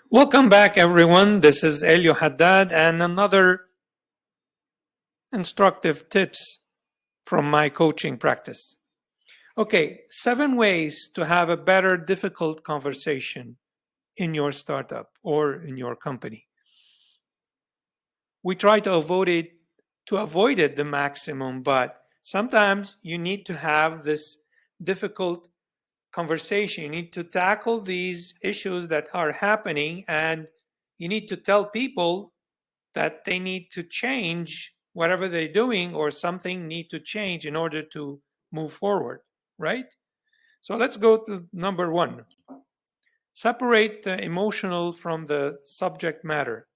Welcome back, everyone. This is Elio Haddad and another instructive tips from my coaching practice. Okay, 7 ways to have a better difficult conversation in your startup or in your company. We try to avoid it the maximum, but sometimes you need to have this difficult conversation. You need to tackle these issues that are happening, and you need to tell people that they need to change whatever they're doing, or something need to change in order to move forward, right? So let's go to number 1. Separate the emotional from the subject matter.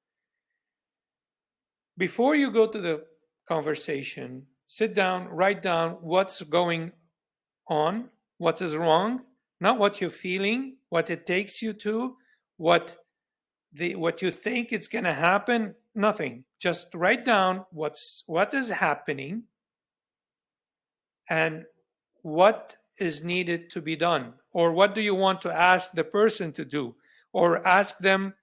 Before you go to the conversation, sit down, write down what's going on, what is wrong, not what you're feeling, what it takes you to, what you think it's going to happen. Nothing. Just write down what is happening and what is needed to be done, or what do you want to ask the person to do, or ask them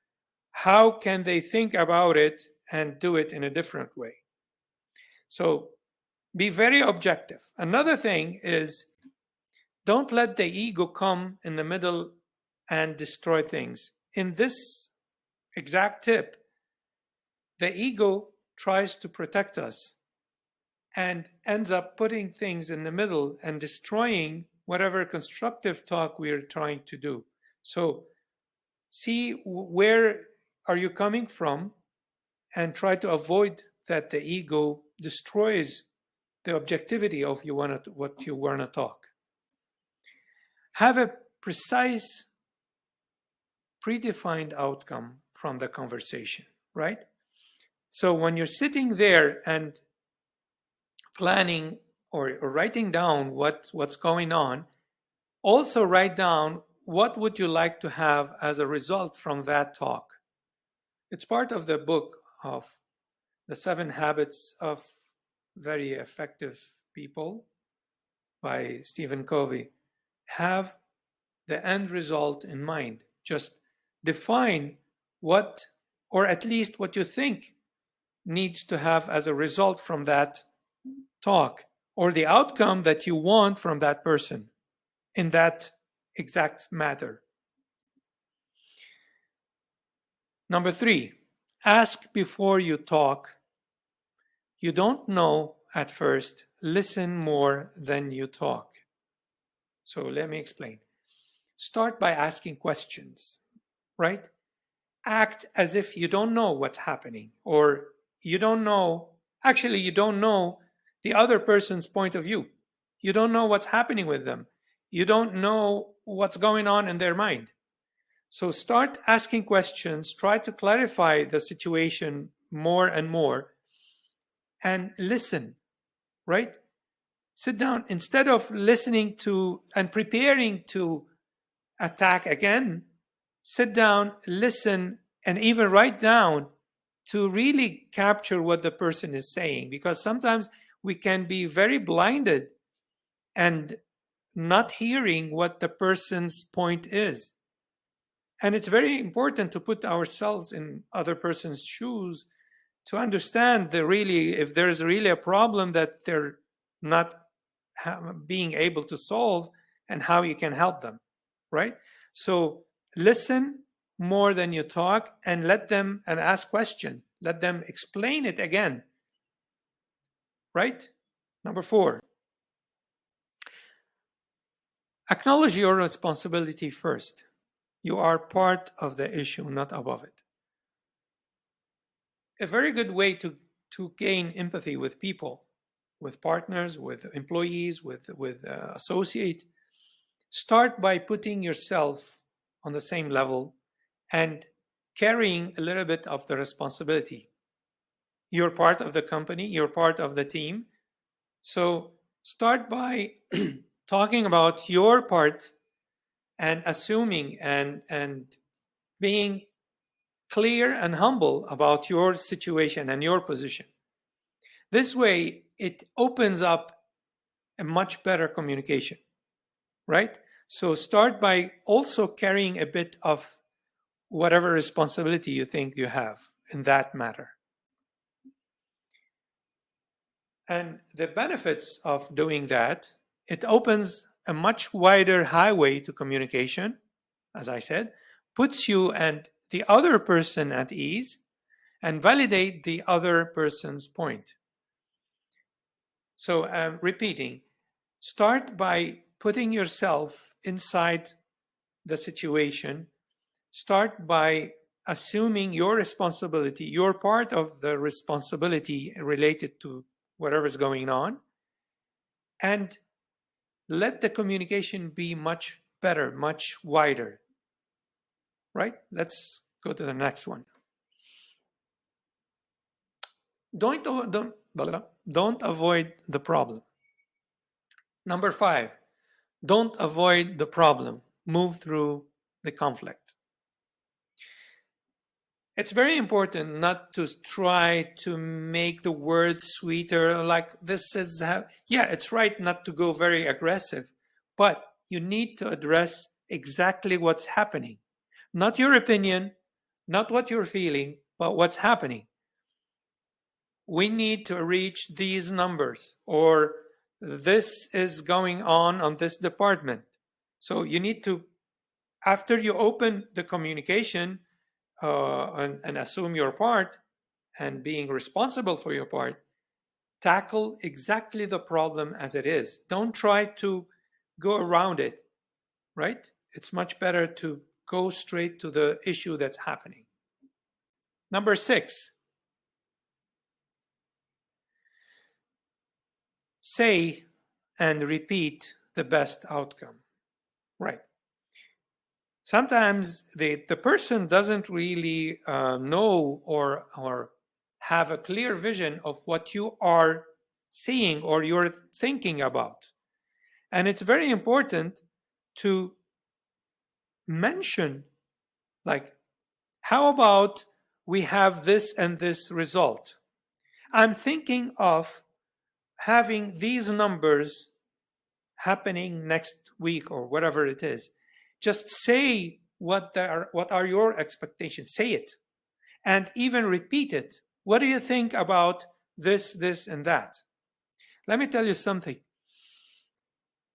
how can they think about it and do it in a different way. So be very objective. Another thing is, don't let the ego come in the middle and destroy things. In this exact tip, the ego tries to protect us and ends up putting things in the middle and destroying whatever constructive talk we're trying to do. So see where are you coming from and try to avoid that the ego destroys the objectivity of what you want to talk. Have a precise, predefined outcome from the conversation, right? So when you're sitting there and planning or writing down what's going on, also write down what would you like to have as a result from that talk. It's part of the book of The 7 Habits of Very Effective People by Stephen Covey. Have the end result in mind. Just define what, or at least what you think needs to have as a result from that talk, or the outcome that you want from that person in that exact matter. Number 3, ask before you talk. You don't know at first. Listen more than you talk. So let me explain. Start by asking questions, right? Act as if you don't know what's happening, or you don't know the other person's point of view. You don't know what's happening with them. You don't know what's going on in their mind. So start asking questions, try to clarify the situation more and more, and listen, right? Sit down. Instead of listening to and preparing to attack again, sit down, listen, and even write down to really capture what the person is saying, because sometimes we can be very blinded and not hearing what the person's point is. And it's very important to put ourselves in other person's shoes to understand if there's really a problem that they're not being able to solve, and how you can help them, right? So listen more than you talk, and ask questions. Let them explain it again, right? Number 4, acknowledge your responsibility first. You are part of the issue, not above it. A very good way to gain empathy with people, with partners, with employees, with associates, start by putting yourself on the same level and carrying a little bit of the responsibility. You're part of the company, you're part of the team. So start by talking about your part and assuming and being clear and humble about your situation and your position. This way, it opens up a much better communication, right? So start by also carrying a bit of whatever responsibility you think you have in that matter. And the benefits of doing that, it opens a much wider highway to communication, as I said, puts you and the other person at ease, and validate the other person's point. So repeating, start by putting yourself inside the situation. Start by assuming your responsibility, your part of the responsibility related to whatever's going on, and let the communication be much better, much wider. Right? Let's go to the next one. Don't avoid the problem. Number 5, don't avoid the problem. Move through the conflict. It's very important not to try to make the words sweeter, like this is yeah, it's right not to go very aggressive, but you need to address exactly what's happening. Not your opinion, not what you're feeling, but what's happening. We need to reach these numbers, or this is going on this department. So you need to, after you open the communication and assume your part and being responsible for your part, tackle exactly the problem as it is. Don't try to go around it, right? It's much better to go straight to the issue that's happening. Number 6, say and repeat the best outcome. Right. Sometimes the person doesn't really know or have a clear vision of what you are seeing or you're thinking about. And it's very important to mention, like, how about we have this and this result? I'm thinking of having these numbers happening next week or whatever it is. Just say what are your expectations. Say it, and even repeat it. What do you think about this, and that? Let me tell you something.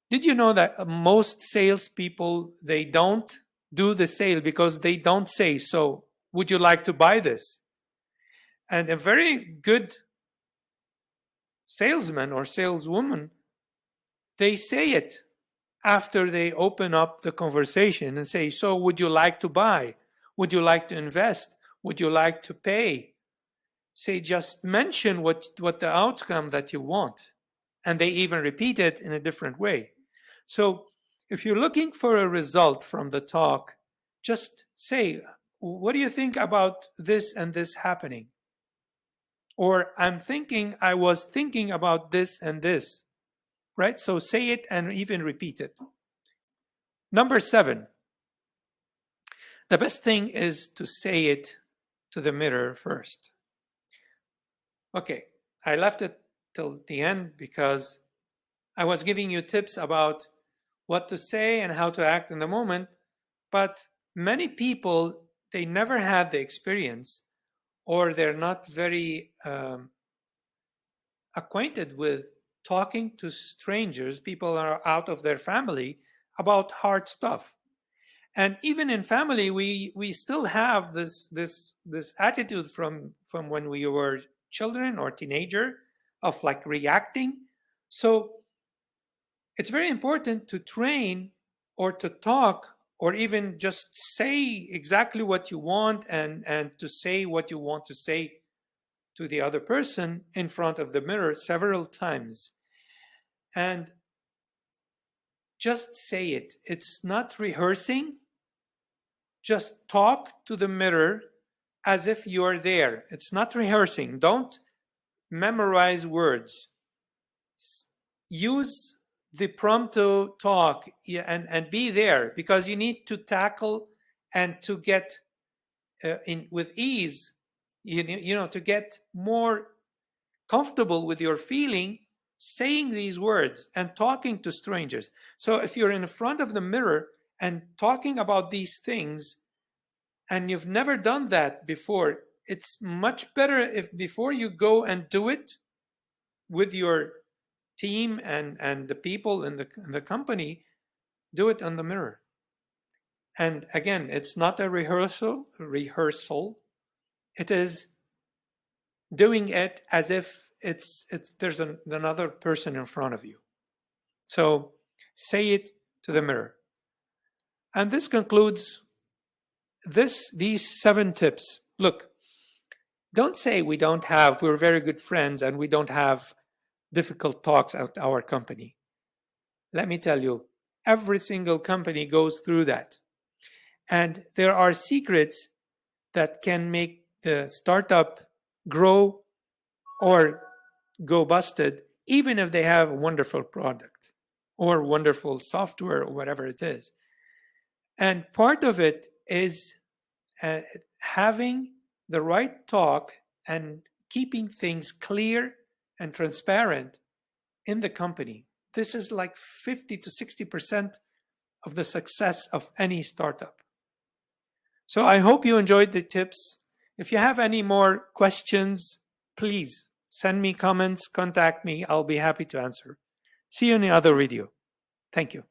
Did you know that most salespeople, they don't do the sale because they don't say, so would you like to buy this? And a very good salesman or saleswoman, they say it after they open up the conversation and say, so would you like to buy? Would you like to invest? Would you like to pay? Say, just mention what the outcome that you want. And they even repeat it in a different way. So if you're looking for a result from the talk, just say, what do you think about this and this happening? Or I was thinking about this and this, right? So say it and even repeat it. Number 7, the best thing is to say it to the mirror first. Okay, I left it till the end because I was giving you tips about what to say and how to act in the moment, but many people, they never had the experience, or they're not very acquainted with talking to strangers, people that are out of their family, about hard stuff. And even in family, we still have this attitude from when we were children or teenager of like reacting. So it's very important to train or to talk or even just say exactly what you want and to say what you want to say to the other person in front of the mirror several times. And just say it. It's not rehearsing. Just talk to the mirror as if you're there. It's not rehearsing. Don't memorize words. Use the prompt to talk and be there, because you need to tackle and to get in with ease, you know, to get more comfortable with your feeling, saying these words and talking to strangers. So if you're in front of the mirror and talking about these things and you've never done that before, it's much better if before you go and do it with your team and the people in the company, do it on the mirror. And again, it's not a rehearsal. It is doing it as if there's another person in front of you. So say it to the mirror. And this concludes these 7 tips. Look, don't say we're very good friends and we don't have difficult talks at our company. Let me tell you, every single company goes through that. And there are secrets that can make the startup grow or go busted, even if they have a wonderful product or wonderful software or whatever it is. And part of it is having the right talk and keeping things clear and transparent in the company. This is like 50 to 60% of the success of any startup. So I hope you enjoyed the tips. If you have any more questions, please send me comments, contact me. I'll be happy to answer. See you in the other video. Thank you.